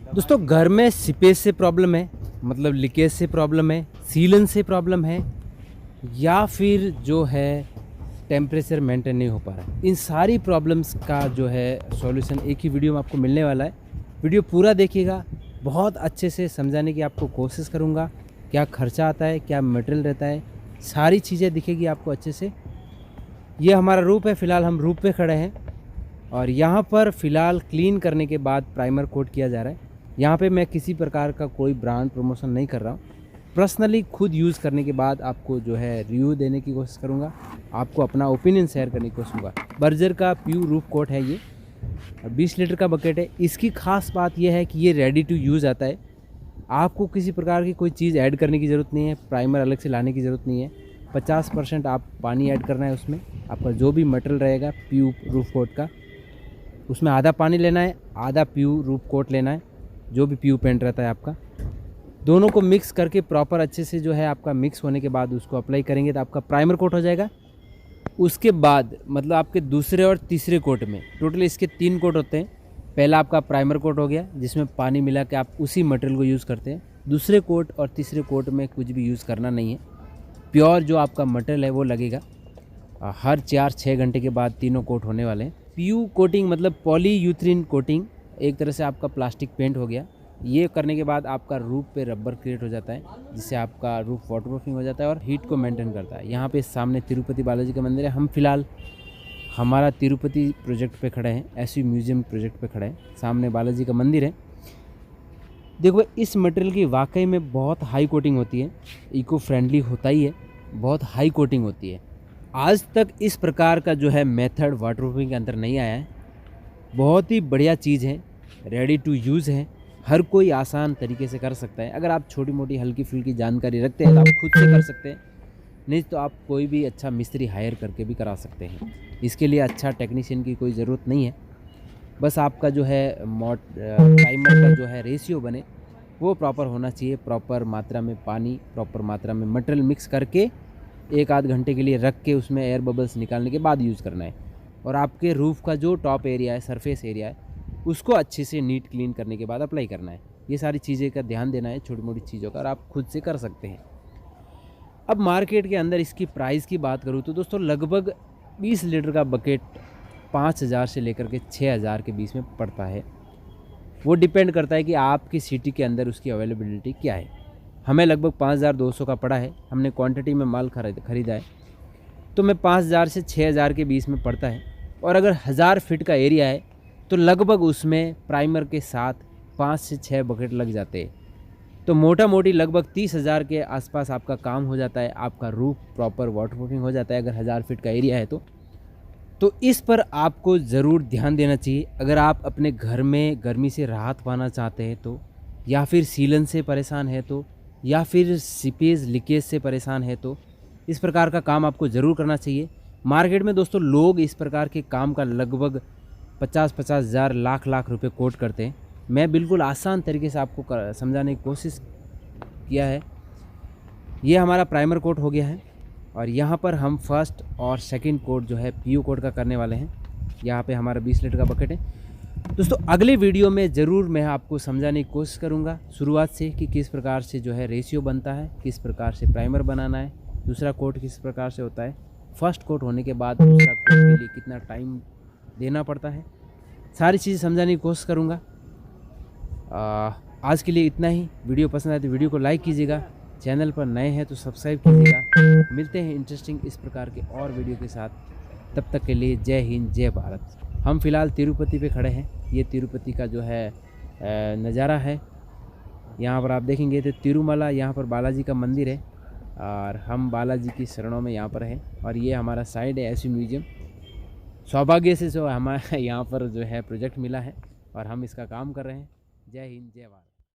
दोस्तों घर में सीपेज से प्रॉब्लम है, मतलब लीकेज से प्रॉब्लम है, सीलन से प्रॉब्लम है, या फिर जो है टेम्परेचर मेंटेन नहीं हो पा रहा है, इन सारी प्रॉब्लम्स का जो है सॉल्यूशन एक ही वीडियो में आपको मिलने वाला है। वीडियो पूरा देखिएगा, बहुत अच्छे से समझाने की आपको कोशिश करूँगा। क्या खर्चा आता है, क्या मटेरियल रहता है, सारी चीज़ें दिखेगी आपको अच्छे से। ये हमारा रूफ है, फ़िलहाल हम रूफ पे खड़े हैं और यहाँ पर फ़िलहाल क्लीन करने के बाद प्राइमर कोट किया जा रहा है। यहाँ पे मैं किसी प्रकार का कोई ब्रांड प्रमोशन नहीं कर रहा हूँ, पर्सनली खुद यूज़ करने के बाद आपको जो है रिव्यू देने की कोशिश करूँगा, आपको अपना ओपिनियन शेयर करने की कोशिश करूँगा। बर्जर का प्यू रूफ कोट है ये, और 20 लीटर का बकेट है। इसकी खास बात यह है कि ये रेडी टू यूज़ आता है, आपको किसी प्रकार की कोई चीज़ ऐड करने की ज़रूरत नहीं है, प्राइमर अलग से लाने की ज़रूरत नहीं है। 50% आप पानी ऐड करना है उसमें, आपका जो भी मटेरियल रहेगा प्यू रूफ कोट का, उसमें आधा पानी लेना है, आधा प्यू रूफ कोट लेना है, जो भी प्यू पेंट रहता है आपका। दोनों को मिक्स करके प्रॉपर अच्छे से जो है आपका मिक्स होने के बाद उसको अप्लाई करेंगे तो आपका प्राइमर कोट हो जाएगा। उसके बाद मतलब आपके दूसरे और तीसरे कोट में टोटल इसके 3 कोट होते हैं। पहला आपका प्राइमर कोट हो गया जिसमें पानी मिला के आप उसी मटेरियल को यूज़ करते हैं। दूसरे कोट और तीसरे कोट में कुछ भी यूज़ करना नहीं है, प्योर जो आपका मटेरियल है वो लगेगा। हर 4-6 घंटे के बाद तीनों कोट होने वाले हैं। पीयू कोटिंग मतलब पॉलीयूथरीन कोटिंग, एक तरह से आपका प्लास्टिक पेंट हो गया। ये करने के बाद आपका रूफ पे रबर क्रिएट हो जाता है, जिससे आपका रूफ वाटरप्रूफिंग हो जाता है और हीट को मेंटेन करता है। यहाँ पे सामने तिरुपति बालाजी का मंदिर है। हम फिलहाल हमारा तिरुपति प्रोजेक्ट पे खड़े हैं, एसवी म्यूजियम प्रोजेक्ट पे खड़े हैं। सामने बालाजी का मंदिर है। देखो इस मटेरियल की वाकई में बहुत हाई कोटिंग होती है, इको फ्रेंडली होता ही है, बहुत हाई कोटिंग होती है। आज तक इस प्रकार का जो है मेथड वाटरप्रूफिंग के अंदर नहीं आया है। बहुत ही बढ़िया चीज़ है, रेडी टू यूज़ है, हर कोई आसान तरीके से कर सकता है। अगर आप छोटी मोटी हल्की फुल्की जानकारी रखते हैं तो आप खुद से कर सकते हैं, नहीं तो आप कोई भी अच्छा मिस्त्री हायर करके भी करा सकते हैं। इसके लिए अच्छा टेक्नीशियन की कोई ज़रूरत नहीं है, बस आपका जो है टाइमर का जो है रेशियो बने वो प्रॉपर होना चाहिए। प्रॉपर मात्रा में पानी, प्रॉपर मात्रा में मटेरियल मिक्स करके 1-8 घंटे के लिए रख के उसमें एयर बबल्स निकालने के बाद यूज़ करना है। और आपके रूफ़ का जो टॉप एरिया है, सरफेस एरिया है, उसको अच्छे से नीट क्लीन करने के बाद अप्लाई करना है। ये सारी चीज़ें का ध्यान देना है, छोटी मोटी चीज़ों का, और आप खुद से कर सकते हैं। अब मार्केट के अंदर इसकी प्राइस की बात करूँ तो दोस्तों लगभग 20 लीटर का बकेट 5,000 से लेकर के 6,000 के बीच में पड़ता है। वो डिपेंड करता है कि आपकी सिटी के अंदर उसकी अवेलेबिलिटी क्या है। हमें लगभग 5,200 का पड़ा है, हमने क्वांटिटी में माल खरीदा है, तो मैं 5,000 से 6,000 के बीच में पड़ता है। और अगर 1000 फीट का एरिया है तो लगभग उसमें प्राइमर के साथ 5 से 6 बकेट लग जाते हैं, तो मोटा मोटी लगभग 30,000 के आसपास आपका काम हो जाता है। आपका रूफ प्रॉपर वाटरप्रूफिंग हो जाता है अगर 1000 फीट का एरिया है तो इस पर आपको ज़रूर ध्यान देना चाहिए। अगर आप अपने घर में गर्मी से राहत पाना चाहते हैं तो, या फिर सीलन से परेशान है तो, या फिर सीपेज लीकेज से परेशान है तो इस प्रकार का काम आपको ज़रूर करना चाहिए। मार्केट में दोस्तों लोग इस प्रकार के काम का लगभग 50-50 हज़ार, लाख रुपए कोट करते हैं। मैं बिल्कुल आसान तरीके से आपको समझाने की कोशिश किया है। ये हमारा प्राइमर कोट हो गया है और यहाँ पर हम फर्स्ट और सेकंड कोट जो है पीयू कोट का करने वाले हैं। यहाँ पे हमारा 20 लीटर का बकेट है। दोस्तों अगले वीडियो में ज़रूर मैं आपको समझाने की कोशिश करूँगा शुरुआत से कि किस प्रकार से जो है रेशियो बनता है, किस प्रकार से प्राइमर बनाना है, दूसरा कोट किस प्रकार से होता है, फर्स्ट कोट होने के बाद दूसरा कोट के लिए कितना टाइम देना पड़ता है, सारी चीज़ें समझाने की कोशिश करूँगा। आज के लिए इतना ही। वीडियो पसंद आए तो वीडियो को लाइक कीजिएगा, चैनल पर नए हैं तो सब्सक्राइब कीजिएगा। मिलते हैं इंटरेस्टिंग इस प्रकार के और वीडियो के साथ, तब तक के लिए जय हिंद, जय भारत। हम फिलहाल तिरुपति पे खड़े हैं। ये तिरुपति का जो है नज़ारा है। यहाँ पर आप देखेंगे तो तिरुमला, यहाँ पर बालाजी का मंदिर है और हम बालाजी की शरणों में यहाँ पर हैं। और ये हमारा साइड है एसवी म्यूजियम। सौभाग्य से जो हमारे यहाँ पर जो है प्रोजेक्ट मिला है और हम इसका काम कर रहे हैं। जय हिंद, जय भारत।